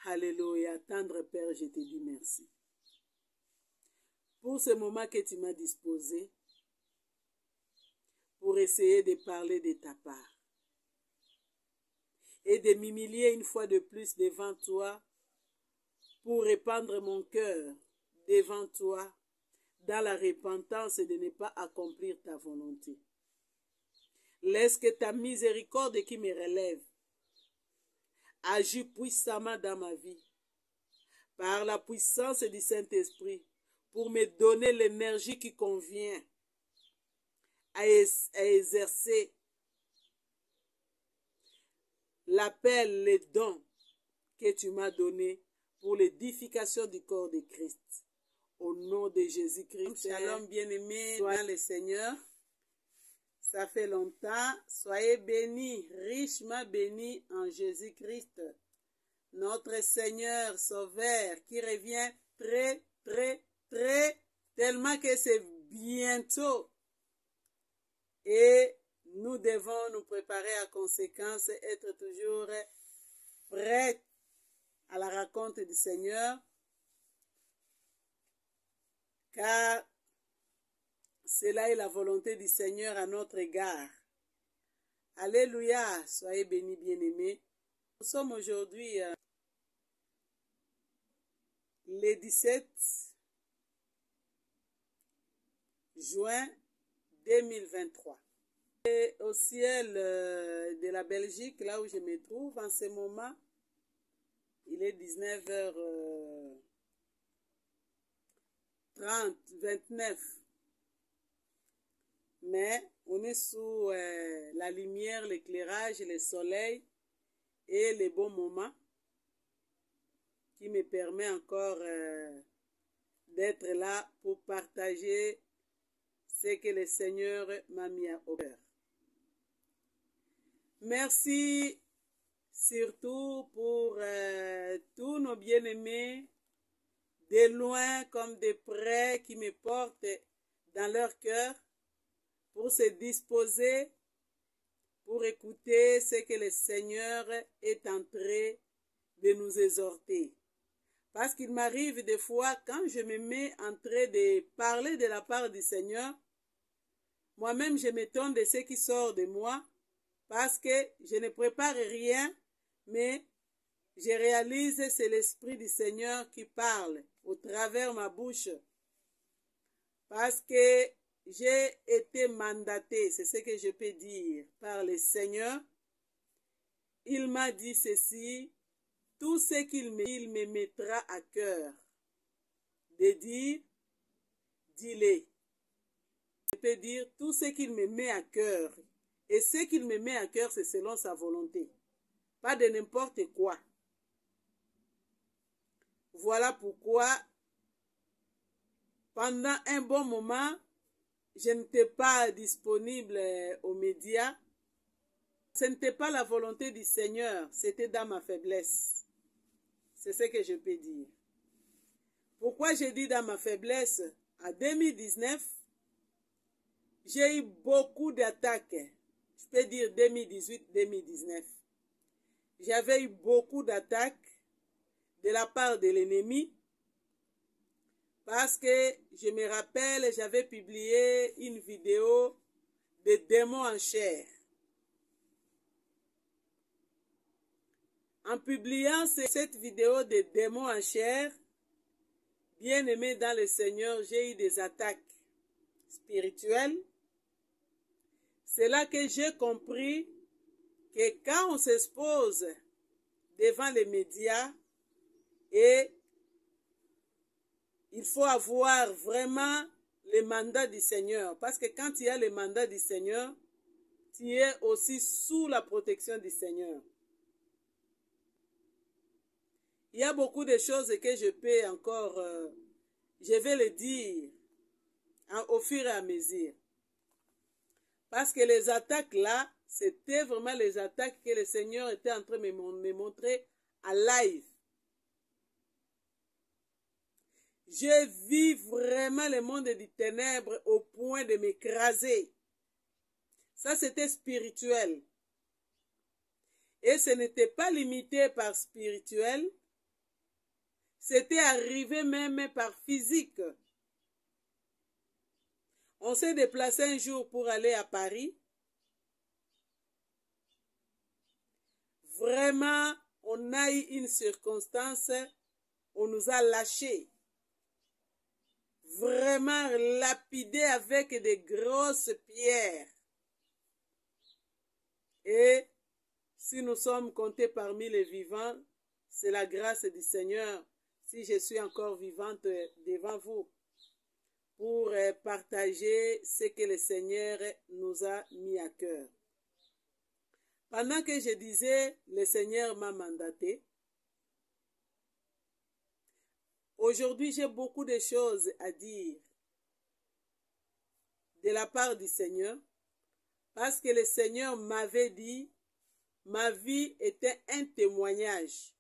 Alléluia. Tendre Père, je te dis merci. Pour ce moment que tu m'as disposé, pour essayer de parler de ta part et de m'humilier une fois de plus devant toi, pour répandre mon cœur devant toi dans la repentance de ne pas accomplir ta volonté. Laisse que ta miséricorde qui me relève agisse puissamment dans ma vie, par la puissance du Saint-Esprit, pour me donner l'énergie qui convient à exercer l'appel, les dons que tu m'as donnés pour l'édification du corps de Christ. Au nom de Jésus-Christ. Shalom bien-aimés dans le Seigneur. Ça fait longtemps. Soyez bénis, richement bénis en Jésus-Christ, notre Seigneur Sauveur, qui revient très, tellement que c'est bientôt. Et nous devons nous préparer à conséquence, être toujours prêts à la rencontre du Seigneur, car cela est la volonté du Seigneur à notre égard. Alléluia, soyez bénis bien-aimés. Nous sommes aujourd'hui le 17 juin 2023. Et au ciel de la Belgique, là où je me trouve en ce moment, il est 19h30, 29. Mais on est sous la lumière, l'éclairage, le soleil et les bons moments qui me permet encore d'être là pour partager ce que le Seigneur m'a mis au cœur. Merci surtout pour tous nos bien-aimés, de loin comme de près, qui me portent dans leur cœur pour se disposer, pour écouter ce que le Seigneur est en train de nous exhorter. Parce qu'il m'arrive des fois, quand je me mets en train de parler de la part du Seigneur, moi-même je m'étonne de ce qui sort de moi, parce que je ne prépare rien, mais je réalise que c'est l'Esprit du Seigneur qui parle au travers ma bouche. Parce que j'ai été mandaté, c'est ce que je peux dire, par le Seigneur. Il m'a dit ceci: tout ce qu'il me mettra à cœur de dire, dis-le. Je peux dire tout ce qu'il me met à cœur. Et ce qu'il me met à cœur, c'est selon sa volonté. Pas de n'importe quoi. Voilà pourquoi, pendant un bon moment, je n'étais pas disponible aux médias. Ce n'était pas la volonté du Seigneur, c'était dans ma faiblesse. C'est ce que je peux dire. Pourquoi je dis dans ma faiblesse? En 2019, j'ai eu beaucoup d'attaques. Je peux dire 2018-2019. J'avais eu beaucoup d'attaques de la part de l'ennemi. Parce que je me rappelle, j'avais publié une vidéo de démons en chair. En publiant cette vidéo de démons en chair, bien aimé dans le Seigneur, j'ai eu des attaques spirituelles. C'est là que j'ai compris que quand on s'expose devant les médias, et il faut avoir vraiment le mandat du Seigneur. Parce que quand tu as le mandat du Seigneur, tu es aussi sous la protection du Seigneur. Il y a beaucoup de choses que je peux encore, je vais le dire au fur et à mesure. Parce que les attaques là, c'était vraiment les attaques que le Seigneur était en train de me montrer à live. Je vis vraiment le monde des ténèbres au point de m'écraser. Ça, c'était spirituel. Et ce n'était pas limité par spirituel, C'était arrivé même par physique. On s'est déplacé un jour pour aller à Paris. Vraiment, on a eu une circonstance, on nous a lâchés. Vraiment lapidés avec des grosses pierres. Et si nous sommes comptés parmi les vivants, c'est la grâce du Seigneur si je suis encore vivante devant vous pour partager ce que le Seigneur nous a mis à cœur. Pendant que je disais, le Seigneur m'a mandaté. Aujourd'hui, j'ai beaucoup de choses à dire de la part du Seigneur parce que le Seigneur m'avait dit, ma vie était un témoignage.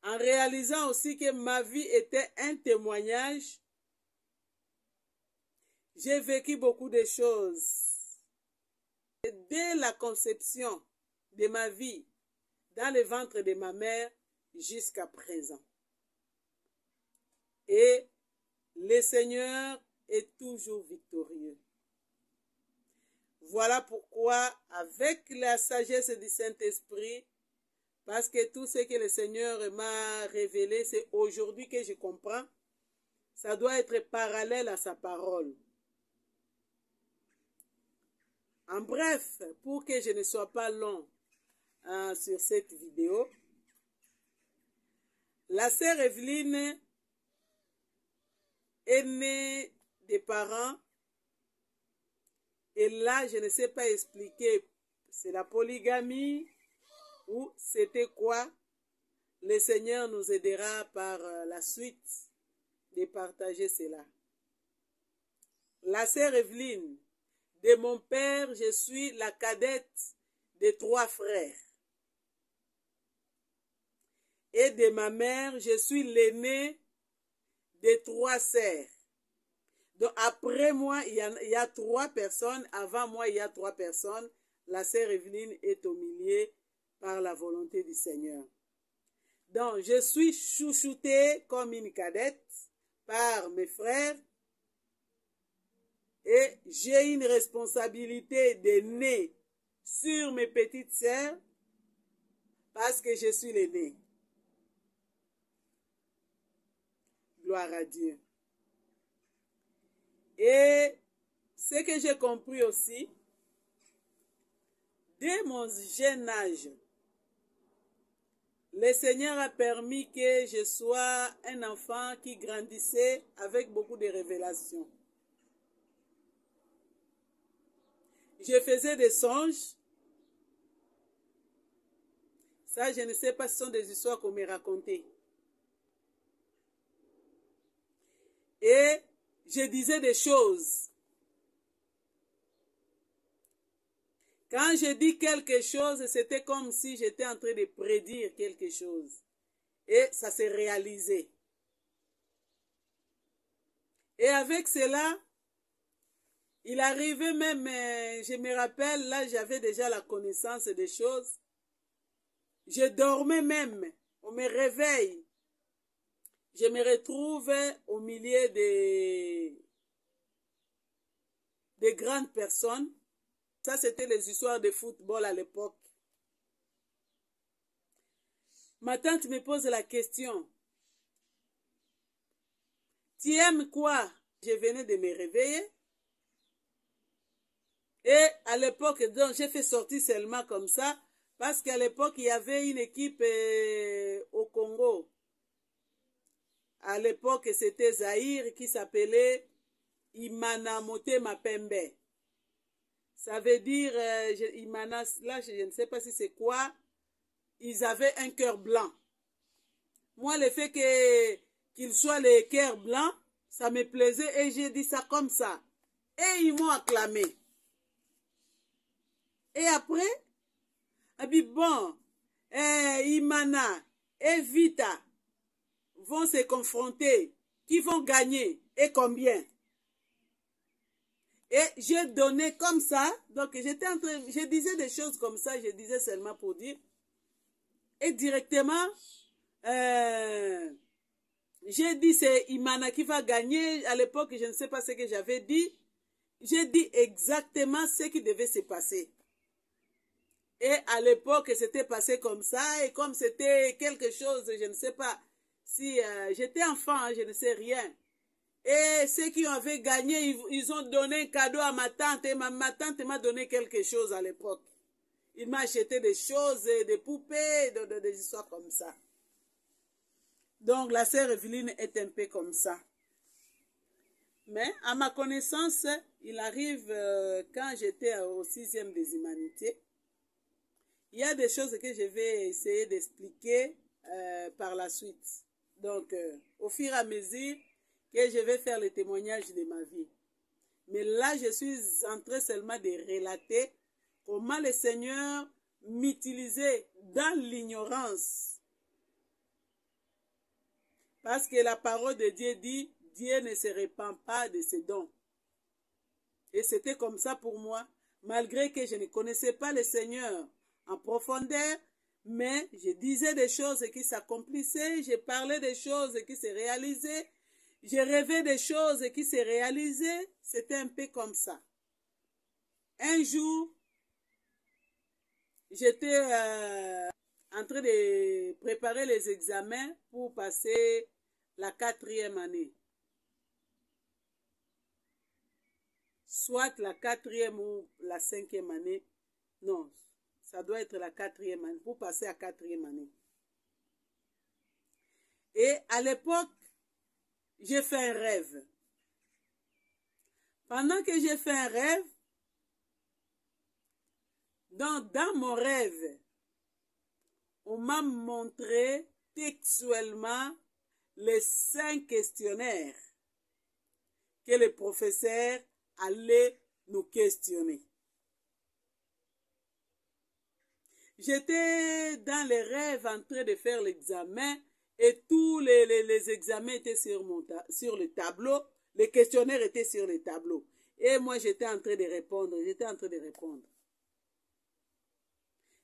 En réalisant aussi que ma vie était un témoignage, j'ai vécu beaucoup de choses. Et dès la conception de ma vie, dans le ventre de ma mère, jusqu'à présent. Et le Seigneur est toujours victorieux. Voilà pourquoi, avec la sagesse du Saint-Esprit, parce que tout ce que le Seigneur m'a révélé, c'est aujourd'hui que je comprends, ça doit être parallèle à sa parole. En bref, pour que je ne sois pas long sur cette vidéo, la sœur Evelyne est née des parents et là, je ne sais pas expliquer, c'est la polygamie ou c'était quoi. Le Seigneur nous aidera par la suite de partager cela. La sœur Evelyne, de mon père, je suis la cadette de 3 frères. Et de ma mère, je suis l'aînée de 3 sœurs. Donc après moi, il y a 3 personnes. Avant moi, il y a 3 personnes. La sœur Evelyne est au milieu par la volonté du Seigneur. Donc je suis chouchoutée comme une cadette par mes frères. Et j'ai une responsabilité d'aînée sur mes petites sœurs parce que je suis l'aînée. Gloire à Dieu. Et ce que j'ai compris aussi, dès mon jeune âge, le Seigneur a permis que je sois un enfant qui grandissait avec beaucoup de révélations. Je faisais des songes. Ça, je ne sais pas si ce sont des histoires qu'on me racontait. Et je disais des choses. Quand je dis quelque chose, c'était comme si j'étais en train de prédire quelque chose. Et ça s'est réalisé. Et avec cela, il arrivait même, je me rappelle, là j'avais déjà la connaissance des choses. Je dormais même, on me réveille. Je me retrouve au milieu des grandes personnes. Ça, c'était les histoires de football à l'époque. Ma tante me pose la question. Tu aimes quoi? Je venais de me réveiller. Et à l'époque, donc, j'ai fait sortir seulement comme ça. Parce qu'à l'époque, il y avait une équipe au Congo. À l'époque, c'était Zaïre qui s'appelait Imana Motema Pembe. Ça veut dire, Imana, là, je ne sais pas si c'est quoi. Ils avaient un cœur blanc. Moi, le fait qu'ils soient les cœurs blancs, ça me plaisait et j'ai dit ça comme ça. Et ils m'ont acclamé. Et après, bon, Imana et Vita vont se confronter. Qui vont gagner et combien? Et j'ai donné comme ça. Donc j'étais en train, je disais des choses comme ça, je disais seulement pour dire. Et directement, j'ai dit c'est Imana qui va gagner. À l'époque, je ne sais pas ce que j'avais dit. J'ai dit exactement ce qui devait se passer. Et à l'époque, c'était passé comme ça. Et comme c'était quelque chose, je ne sais pas si j'étais enfant, je ne sais rien. Et ceux qui avaient gagné, ils ont donné un cadeau à ma tante. Et ma tante m'a donné quelque chose à l'époque. Il m'a acheté des choses, des poupées, des histoires comme ça. Donc la sœur Evelyne est un peu comme ça. Mais à ma connaissance, il arrive quand j'étais au 6e des humanités, il y a des choses que je vais essayer d'expliquer par la suite. Donc, au fur et à mesure que je vais faire le témoignage de ma vie. Mais là, je suis en train seulement de relater comment le Seigneur m'utilisait dans l'ignorance. Parce que la parole de Dieu dit, Dieu ne se répand pas de ses dons. Et c'était comme ça pour moi, malgré que je ne connaissais pas le Seigneur en profondeur, mais je disais des choses qui s'accomplissaient, je parlais des choses qui se réalisaient, je rêvais des choses qui se réalisaient, c'était un peu comme ça. Un jour, j'étais en train de préparer les examens pour passer la 4e année. Soit la 4e ou la 5e année. Non, ça doit être la 4e année, pour passer à 4e année. Et à l'époque, j'ai fait un rêve. Pendant que j'ai fait un rêve, dans mon rêve, on m'a montré textuellement les 5 questionnaires que le professeur allait nous questionner. J'étais dans les rêves en train de faire l'examen et tous les examens étaient sur le tableau. Les questionnaires étaient sur le tableau. Et moi, j'étais en train de répondre.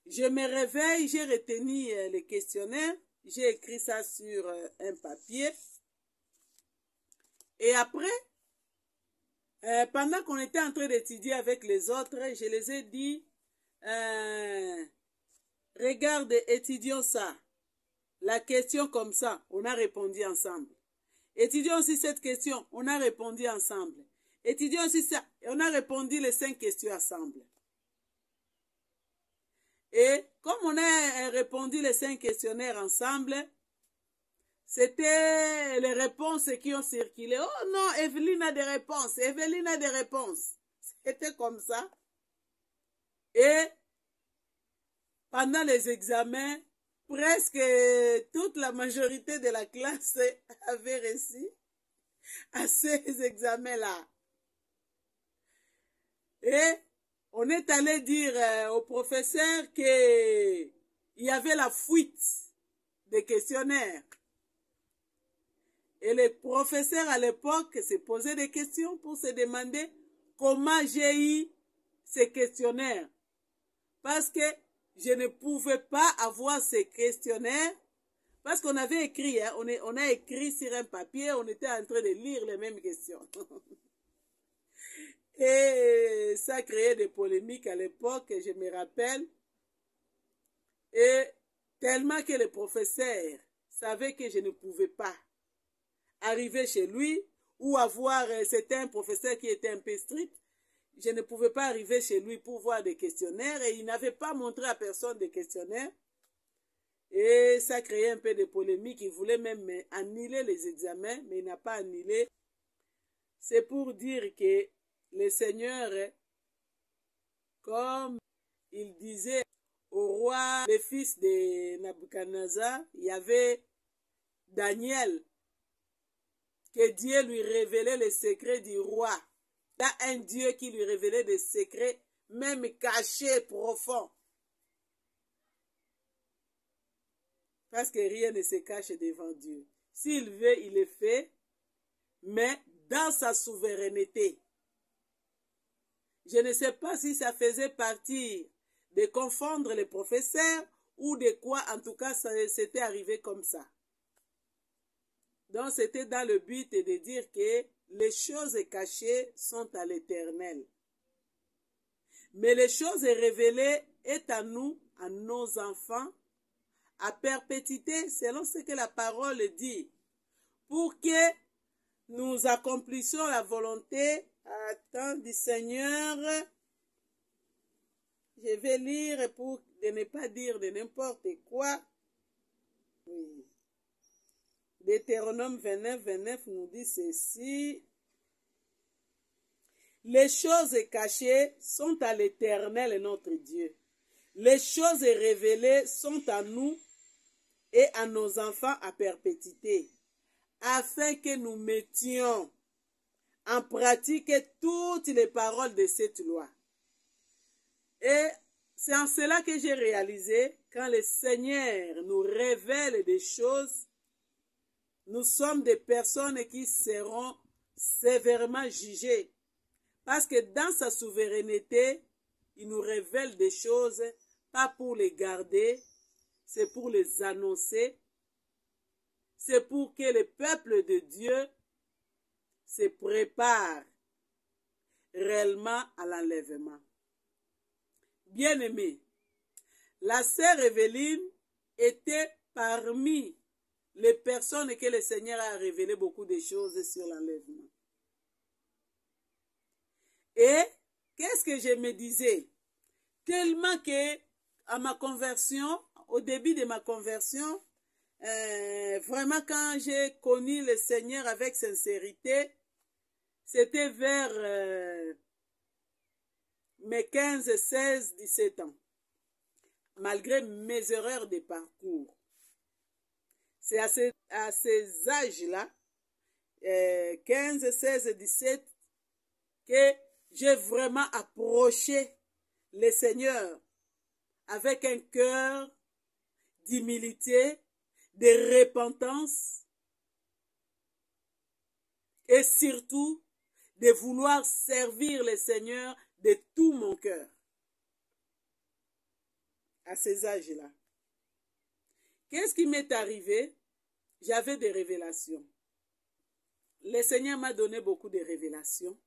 Je me réveille, j'ai retenu les questionnaires. J'ai écrit ça sur un papier. Et après, pendant qu'on était en train d'étudier avec les autres, je les ai dit, regarde, étudions ça. La question comme ça, on a répondu ensemble. Étudions aussi cette question, on a répondu ensemble. Étudions aussi ça, on a répondu les 5 questions ensemble. Et comme on a répondu les 5 questionnaires ensemble, c'était les réponses qui ont circulé. Oh non, Evelyne a des réponses, Evelyne a des réponses. C'était comme ça. Et pendant les examens, presque toute la majorité de la classe avait réussi à ces examens-là. Et on est allé dire au professeur qu'il y avait la fuite des questionnaires. Et le professeur à l'époque se posait des questions pour se demander comment j'ai eu ces questionnaires. Parce que je ne pouvais pas avoir ces questionnaires parce qu'on avait écrit, hein, on a écrit sur un papier, on était en train de lire les mêmes questions. Et ça créait des polémiques à l'époque, je me rappelle. Et tellement que le professeur savait que je ne pouvais pas arriver chez lui ou avoir, c'était un professeur qui était un peu strict, je ne pouvais pas arriver chez lui pour voir des questionnaires et il n'avait pas montré à personne des questionnaires. Et ça créait un peu de polémique. Il voulait même annuler les examens, mais il n'a pas annulé. C'est pour dire que le Seigneur, comme il disait au roi, le fils de Nabuchodonosor, il y avait Daniel, que Dieu lui révélait les secrets du roi. Il y a un Dieu qui lui révélait des secrets, même cachés, profonds. Parce que rien ne se cache devant Dieu. S'il veut, il le fait, mais dans sa souveraineté. Je ne sais pas si ça faisait partie de confondre les professeurs ou de quoi, en tout cas, ça s'était arrivé comme ça. Donc, c'était dans le but de dire que les choses cachées sont à l'Éternel. Mais les choses révélées est à nous, à nos enfants, à perpétuité, selon ce que la parole dit, pour que nous accomplissions la volonté du Seigneur. Je vais lire pour ne pas dire de n'importe quoi. Oui. Deutéronome 29, 29 nous dit ceci. Les choses cachées sont à l'Éternel notre Dieu. Les choses révélées sont à nous et à nos enfants à perpétuité, afin que nous mettions en pratique toutes les paroles de cette loi. Et c'est en cela que j'ai réalisé, quand le Seigneur nous révèle des choses, nous sommes des personnes qui seront sévèrement jugées. Parce que dans sa souveraineté, il nous révèle des choses, pas pour les garder, c'est pour les annoncer. C'est pour que le peuple de Dieu se prépare réellement à l'enlèvement. Bien-aimé, la sœur Évelyne était parmi les personnes que le Seigneur a révélé beaucoup de choses sur l'enlèvement. Et qu'est-ce que je me disais? Tellement que à ma conversion, au début de ma conversion, vraiment quand j'ai connu le Seigneur avec sincérité, c'était vers mes 15, 16, 17 ans. Malgré mes erreurs de parcours. C'est à ces âges-là, 15, 16, 17, que j'ai vraiment approché le Seigneur avec un cœur d'humilité, de repentance et surtout de vouloir servir le Seigneur de tout mon cœur. À ces âges-là. Qu'est-ce qui m'est arrivé? J'avais des révélations. Le Seigneur m'a donné beaucoup de révélations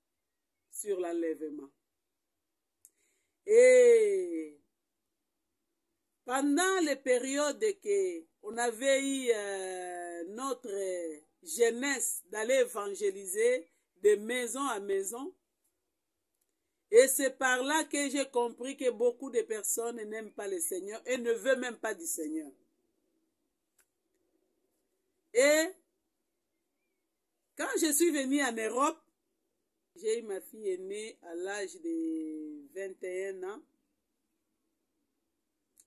sur l'enlèvement. Et pendant les périodes qu'on avait eu notre jeunesse d'aller évangéliser de maison à maison, et c'est par là que j'ai compris que beaucoup de personnes n'aiment pas le Seigneur et ne veulent même pas du Seigneur. Et quand je suis venue en Europe, j'ai eu ma fille aînée à l'âge de 21 ans.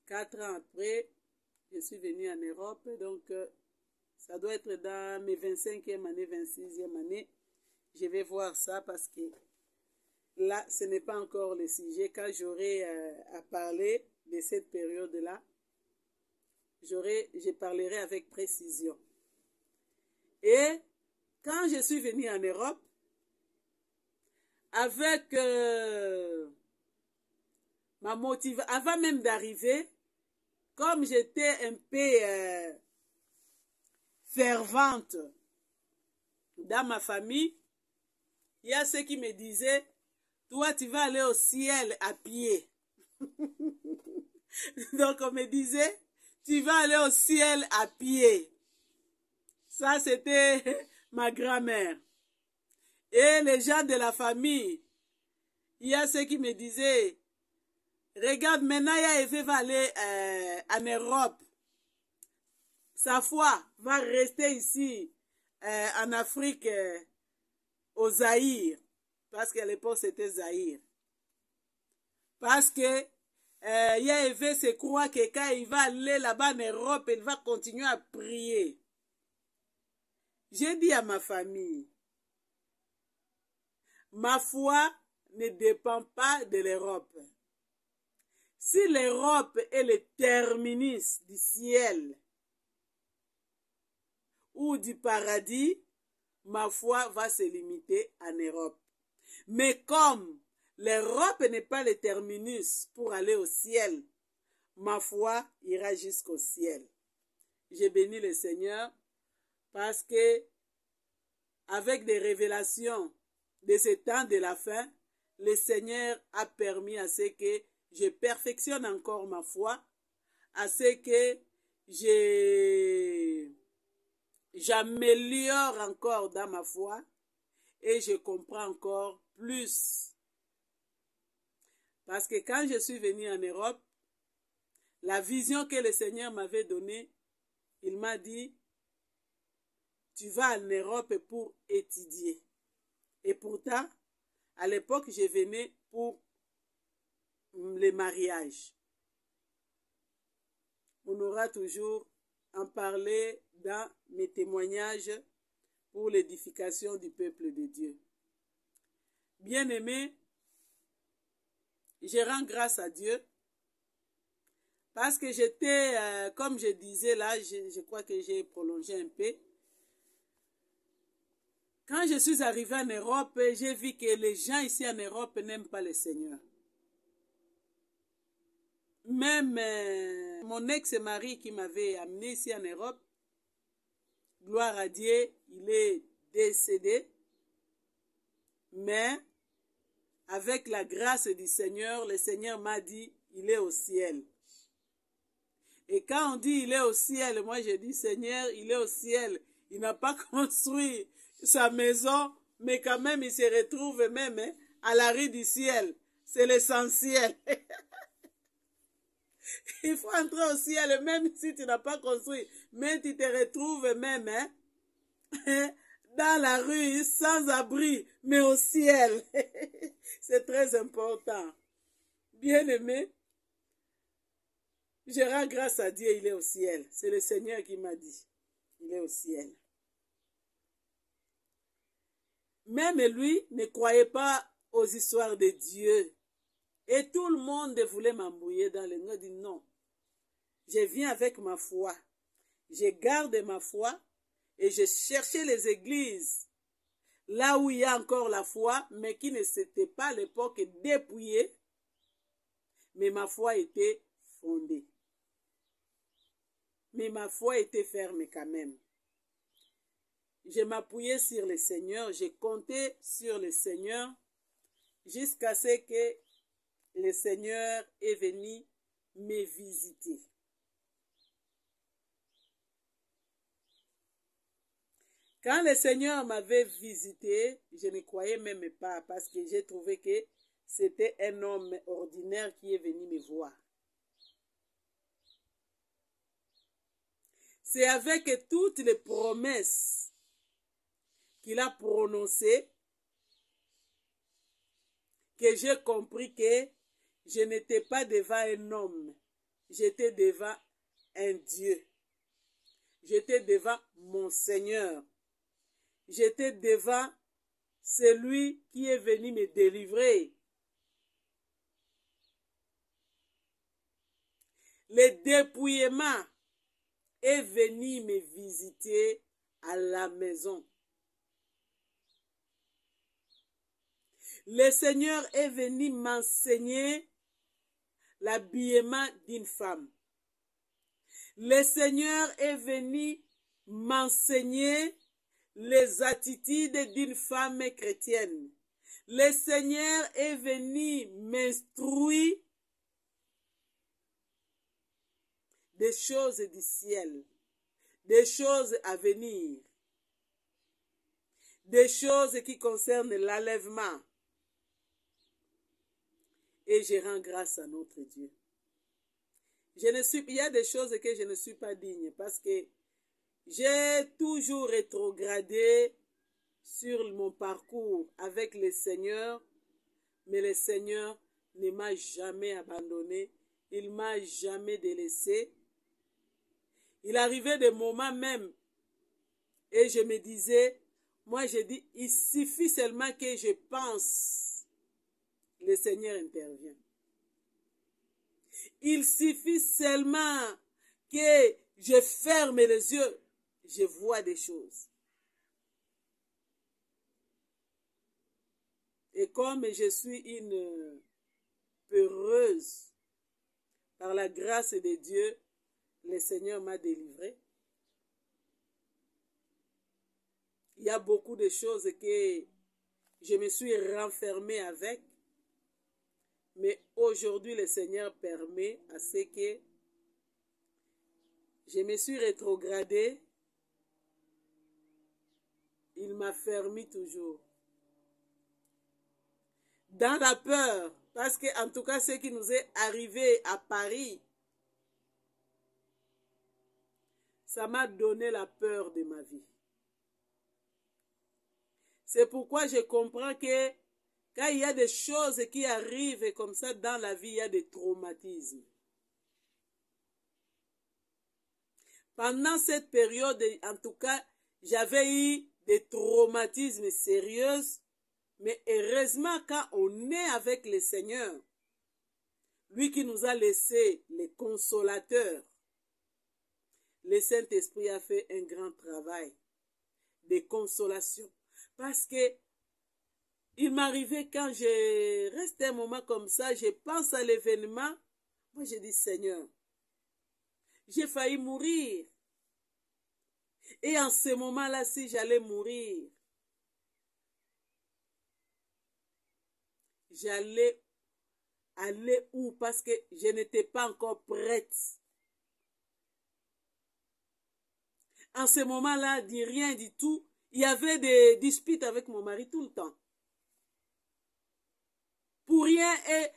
4 ans après, je suis venue en Europe. Donc, ça doit être dans mes 25e année, 26e année. Je vais voir ça parce que là, ce n'est pas encore le sujet. Quand j'aurai à parler de cette période-là, je parlerai avec précision. Et quand je suis venue en Europe, avec ma motivation, avant même d'arriver, comme j'étais un peu fervente dans ma famille, il y a ceux qui me disaient, toi tu vas aller au ciel à pied. Donc on me disait, tu vas aller au ciel à pied. Ça c'était ma grand-mère. Et les gens de la famille, il y a ceux qui me disaient, regarde, maintenant Eve va aller en Europe. Sa foi va rester ici, en Afrique, au Zaïre. Parce qu'à l'époque, c'était Zaïre. Parce que Eve se croit que quand il va aller là-bas en Europe, il va continuer à prier. J'ai dit à ma famille, ma foi ne dépend pas de l'Europe. Si l'Europe est le terminus du ciel ou du paradis, ma foi va se limiter en Europe. Mais comme l'Europe n'est pas le terminus pour aller au ciel, ma foi ira jusqu'au ciel. Je bénis le Seigneur parce que avec des révélations de ce temps de la fin, le Seigneur a permis à ce que je perfectionne encore ma foi, à ce que j'améliore encore dans ma foi et je comprends encore plus. Parce que quand je suis venu en Europe, la vision que le Seigneur m'avait donnée, il m'a dit, tu vas en Europe pour étudier. Et pourtant, à l'époque, je venais pour les mariages. On aura toujours en parler dans mes témoignages pour l'édification du peuple de Dieu. Bien-aimés, je rends grâce à Dieu parce que j'étais, comme je disais là, je crois que j'ai prolongé un peu. Quand je suis arrivée en Europe, j'ai vu que les gens ici en Europe n'aiment pas le Seigneur. Même mon ex-mari qui m'avait amené ici en Europe, gloire à Dieu, il est décédé. Mais avec la grâce du Seigneur, le Seigneur m'a dit, il est au ciel. Et quand on dit il est au ciel, moi je dis Seigneur, il est au ciel. Il n'a pas construit sa maison, mais quand même il se retrouve même à la rue du ciel. C'est l'essentiel. Il faut entrer au ciel, même si tu n'as pas construit, mais tu te retrouves même dans la rue, sans abri, mais au ciel. C'est très important. Bien-aimé, je rends grâce à Dieu, il est au ciel. C'est le Seigneur qui m'a dit, il est au ciel. Même lui ne croyait pas aux histoires de Dieu. Et tout le monde voulait m'embrouiller dans le nez. Je dis non. Je viens avec ma foi. Je garde ma foi et je cherchais les églises là où il y a encore la foi, mais qui ne s'était pas à l'époque dépouillée. Mais ma foi était fondée. Mais ma foi était ferme quand même. Je m'appuyais sur le Seigneur, je comptais sur le Seigneur jusqu'à ce que le Seigneur est venu me visiter. Quand le Seigneur m'avait visité, je ne croyais même pas parce que j'ai trouvé que c'était un homme ordinaire qui est venu me voir. C'est avec toutes les promesses qu'il a prononcées que j'ai compris que je n'étais pas devant un homme, j'étais devant un Dieu. J'étais devant mon Seigneur. J'étais devant celui qui est venu me délivrer. Le dépouillement est venu me visiter à la maison. Le Seigneur est venu m'enseigner l'habillement d'une femme. Le Seigneur est venu m'enseigner les attitudes d'une femme chrétienne. Le Seigneur est venu m'instruire des choses du ciel, des choses à venir, des choses qui concernent l'enlèvement. Et je rends grâce à notre Dieu. Il y a des choses que je ne suis pas digne parce que j'ai toujours rétrogradé sur mon parcours avec le Seigneur, mais le Seigneur ne m'a jamais abandonné, il ne m'a jamais délaissé. Il arrivait des moments même et je me disais, moi je dis, il suffit seulement que je pense, le Seigneur intervient. Il suffit seulement que je ferme les yeux, je vois des choses. Et comme je suis une peureuse, par la grâce de Dieu, le Seigneur m'a délivré. Il y a beaucoup de choses que je me suis renfermée avec. Mais aujourd'hui, le Seigneur permet à ce que je me suis rétrogradée. Il m'a fermé toujours. Dans la peur, parce que en tout cas, ce qui nous est arrivé à Paris, ça m'a donné la peur de ma vie. C'est pourquoi je comprends que quand il y a des choses qui arrivent comme ça dans la vie, il y a des traumatismes. Pendant cette période, en tout cas, j'avais eu des traumatismes sérieux, mais heureusement, quand on est avec le Seigneur, lui qui nous a laissé les consolateurs, le Saint-Esprit a fait un grand travail de consolation. Parce que il m'arrivait quand je reste un moment comme ça, je pense à l'événement, moi je dis Seigneur, j'ai failli mourir. Et en ce moment-là, si j'allais mourir, j'allais aller où? Parce que je n'étais pas encore prête. En ce moment-là, dit rien du tout. Il y avait des disputes avec mon mari tout le temps. Pour rien. Et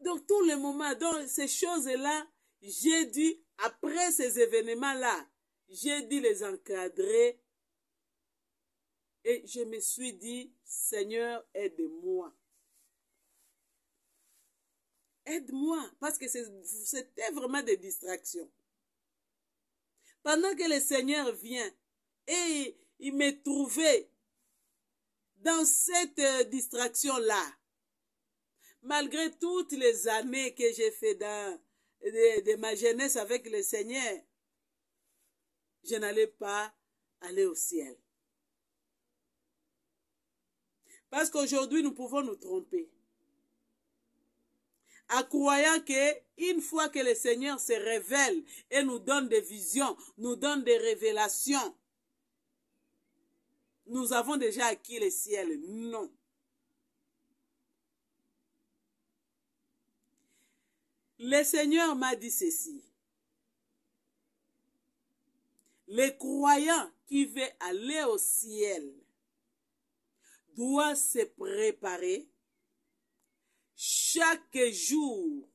donc, tout le moment, dans ces choses-là, j'ai dû, après ces événements-là, j'ai dû les encadrer. Et je me suis dit, Seigneur, aide-moi. Aide-moi. Parce que c'était vraiment des distractions. Pendant que le Seigneur vient et il me trouvait dans cette distraction-là, malgré toutes les années que j'ai fait de ma jeunesse avec le Seigneur, je n'allais pas aller au ciel. Parce qu'aujourd'hui, nous pouvons nous tromper. En croyant qu'une fois que le Seigneur se révèle et nous donne des visions, nous donne des révélations, nous avons déjà acquis le ciel. Non. Le Seigneur m'a dit ceci. Les croyants qui veulent aller au ciel doivent se préparer chaque jour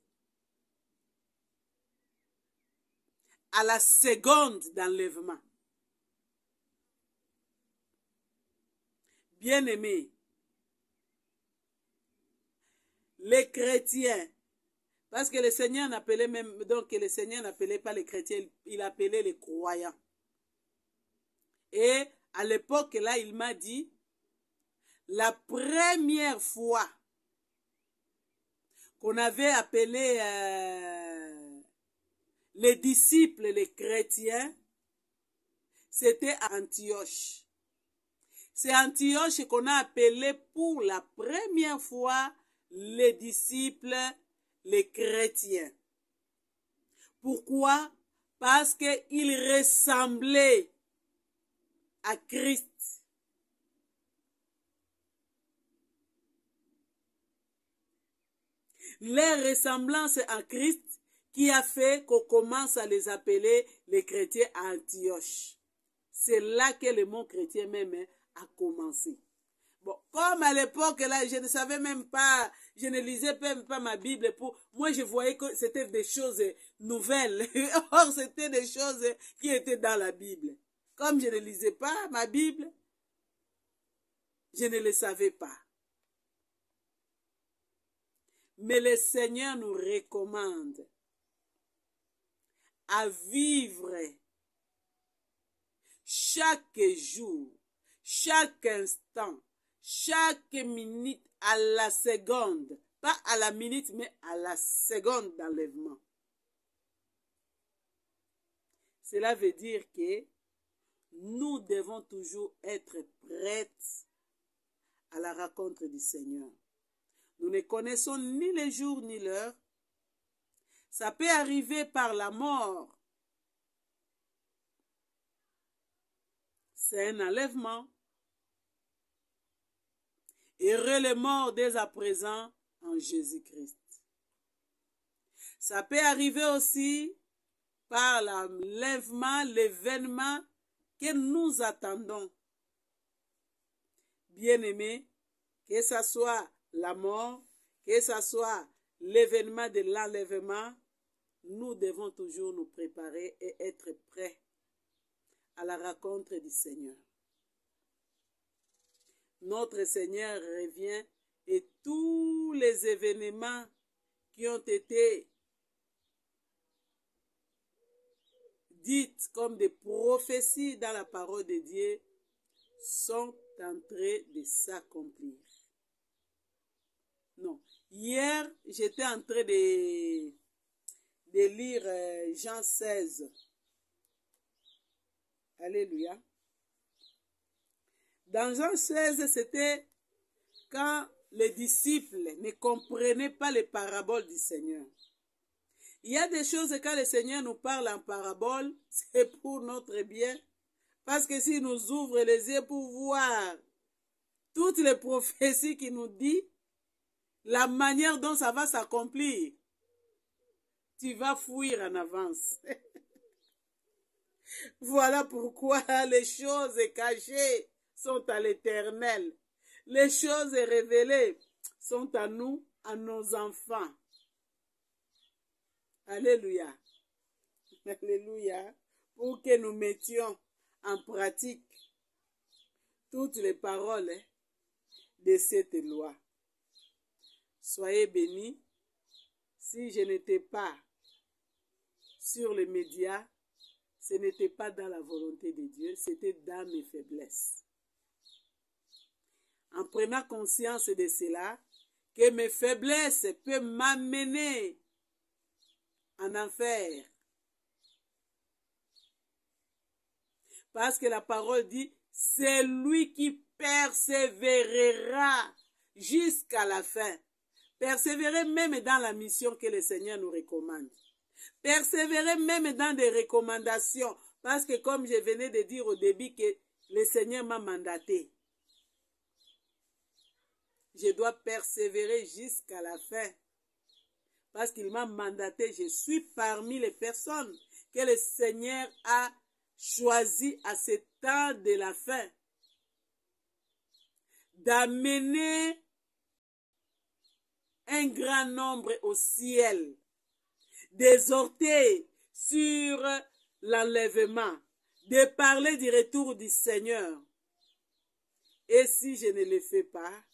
à la seconde d'enlèvement. Bien-aimés, les chrétiens, parce que le Seigneur n'appelait même, donc le Seigneur n'appelait pas les chrétiens, il appelait les croyants. Et à l'époque là, il m'a dit, la première fois qu'on avait appelé les disciples, les chrétiens, c'était à Antioche. C'est Antioche qu'on a appelé pour la première fois les disciples, les chrétiens. Pourquoi? Parce qu'ils ressemblaient à Christ. Les ressemblances à Christ qui a fait qu'on commence à les appeler les chrétiens à Antioche. C'est là que le mot chrétien même a commencé. Bon, comme à l'époque, là, je ne savais même pas, je ne lisais même pas ma Bible. Moi, je voyais que c'était des choses nouvelles. Or, c'était des choses qui étaient dans la Bible. Comme je ne lisais pas ma Bible, je ne le savais pas. Mais le Seigneur nous recommande à vivre chaque jour, chaque instant, chaque minute à la seconde, pas à la minute, mais à la seconde d'enlèvement. Cela veut dire que nous devons toujours être prêts à la rencontre du Seigneur. Nous ne connaissons ni le jour ni l'heure. Ça peut arriver par la mort. C'est un enlèvement. Heureux les morts dès à présent en Jésus-Christ. Ça peut arriver aussi par l'enlèvement, l'événement que nous attendons. Bien-aimés, que ce soit la mort, que ce soit l'événement de l'enlèvement, nous devons toujours nous préparer et être prêts à la rencontre du Seigneur. Notre Seigneur revient et tous les événements qui ont été dites comme des prophéties dans la parole de Dieu sont en train de s'accomplir. Non. Hier, j'étais en train de lire Jean 16. Alléluia. Dans Jean 16, c'était quand les disciples ne comprenaient pas les paraboles du Seigneur. Il y a des choses, quand le Seigneur nous parle en parabole, c'est pour notre bien. Parce que s'il nous ouvre les yeux pour voir toutes les prophéties qu'il nous dit, la manière dont ça va s'accomplir, tu vas fuir en avance. Voilà pourquoi les choses cachées sont à l'Éternel. Les choses révélées sont à nous, à nos enfants. Alléluia. Alléluia. Pour que nous mettions en pratique toutes les paroles de cette loi. Soyez bénis. Si je n'étais pas sur les médias, ce n'était pas dans la volonté de Dieu, c'était dans mes faiblesses. En prenant conscience de cela, que mes faiblesses peuvent m'amener en enfer. Parce que la parole dit, c'est lui qui persévérera jusqu'à la fin. Persévérer même dans la mission que le Seigneur nous recommande. Persévérer même dans des recommandations. Parce que comme je venais de dire au début que le Seigneur m'a mandaté. Je dois persévérer jusqu'à la fin. Parce qu'il m'a mandaté, je suis parmi les personnes que le Seigneur a choisies à ce temps de la fin. D'amener un grand nombre au ciel. D'exhorter sur l'enlèvement. De parler du retour du Seigneur. Et si je ne le fais pas,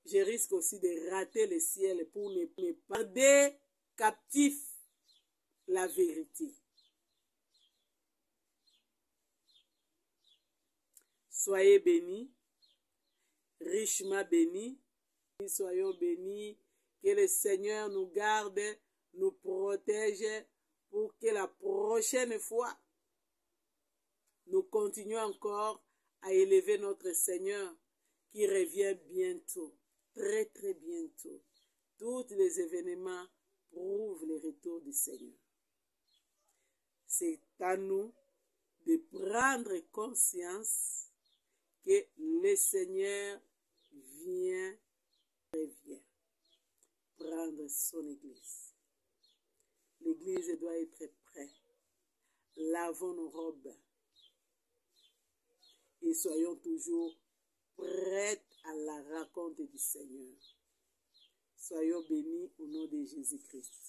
je risque aussi de rater le ciel pour ne pas garder captif la vérité. Soyez bénis, richement bénis, soyons bénis, que le Seigneur nous garde, nous protège pour que la prochaine fois, nous continuons encore à élever notre Seigneur qui revient bientôt. Très très bientôt. Tous les événements prouvent le retour du Seigneur. C'est à nous de prendre conscience que le Seigneur revient prendre son Église. L'Église doit être prête. Lavons nos robes et soyons toujours prêtes à la rencontre du Seigneur. Soyons bénis au nom de Jésus-Christ.